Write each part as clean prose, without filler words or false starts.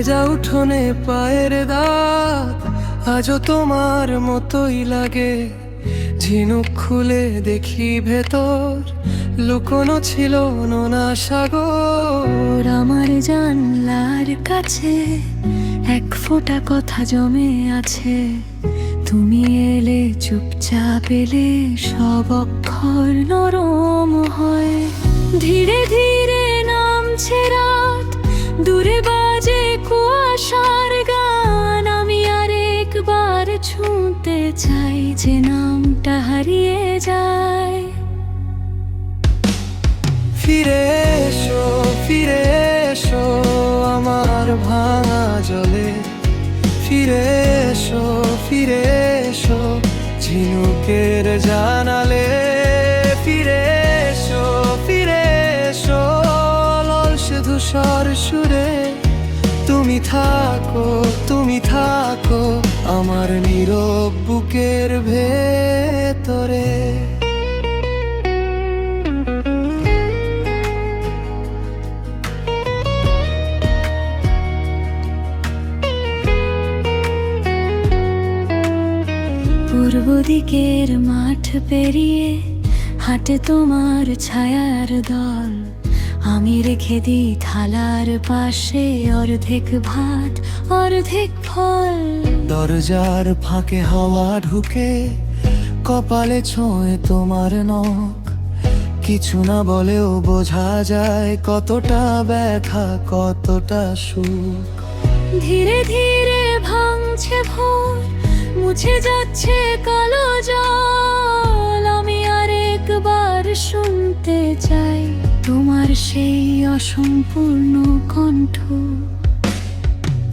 ভেজা উঠোনে পায়ের দাগ আজও তোমার মতোই লাগে। ঝিনুক খুলে দেখি ভেতর লুকোনো ছিল নোনা সাগর। আমার জানলার কাছে এক ফোঁটা কথা জমে আছে। তুমি এলে চুপচাপ এলে সব অক্ষর নরম হয়। ধীরে ধীরে নামছে রাত, দূরে বাজে কুয়াশার গান। আমি আর একবার ছুঁতে চাই যে নামটা হারিয়ে যায়। ফিরে এসো, ফিরে এসো আমার ভাঙা জলে। ফিরে এসো, ফিরে এসো ঝিনুকের জানালে। ফিরে এসো, ফিরে এসো অলস ধূসর সুরে। তুমি থাকো, তুমি থাকো আমার নীরব বুকের ভেতরে। পূর্ব দিকের মাঠ পেরিয়ে হাঁটে তোমার ছায়ার দল। আমি রেখে দিই থালার পাশে অর্ধেক ভাত অর্ধেক ফল। দরজার ফাঁকে হাওয়া ঢুকে কপালে ছোঁয় তোমার নখ। কিছু না বলেও বোঝা যায় কতটা ব্যথা কতটা সুখ। ধীরে ধীরে ভাঙছে ভোর, মুছে যাচ্ছে কালো জল। আমি আর একবার শুনতে চাই তোমার সেই অসম্পূর্ণ কণ্ঠ।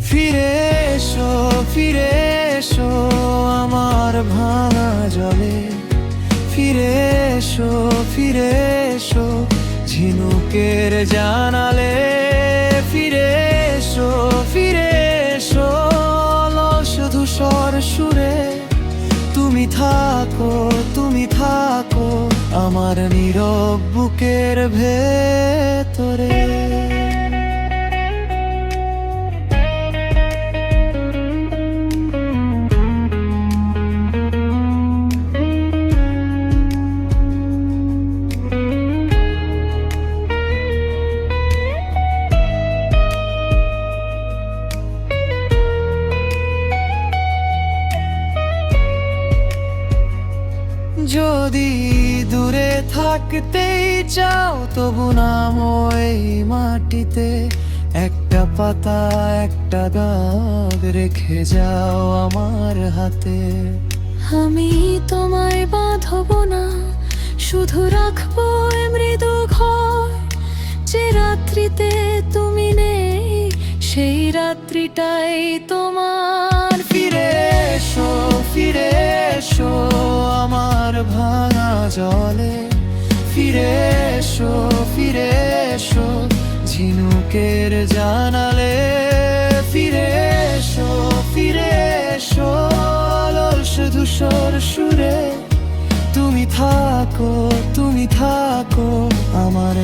ফিরে এসো, ফিরে এসো আমার ভাঙা জলে। ফিরে এসো, ফিরে এসো ঝিনুকের জানালে। ফিরে এসো, ফিরে এসো অলস ধূসর সুরে। তুমি থাকো, তুমি থাকো আমার নীরব বুকের ভেতরে। যদি দূরে থাকতেই চাও তবু নামো এই মাটিতে। একটা পাতা একটা দাগ রেখে যাও আমার হাতে। আমি তোমায় বাঁধব না, শুধু রাখবো এ মৃদু ঘর। যে রাত্রিতে তুমি নেই সেই রাত্রিটাই তোমার। ফিরে এসো, ফিরে এসো আমার ভাঙা জলে। ফিরে এসো, ফিরে এসো ঝিনুকের জানালে। ফিরে এসো, ফিরে এসো অলস ধূসর সুরে। তুমি থাকো, তুমি থাকো আমার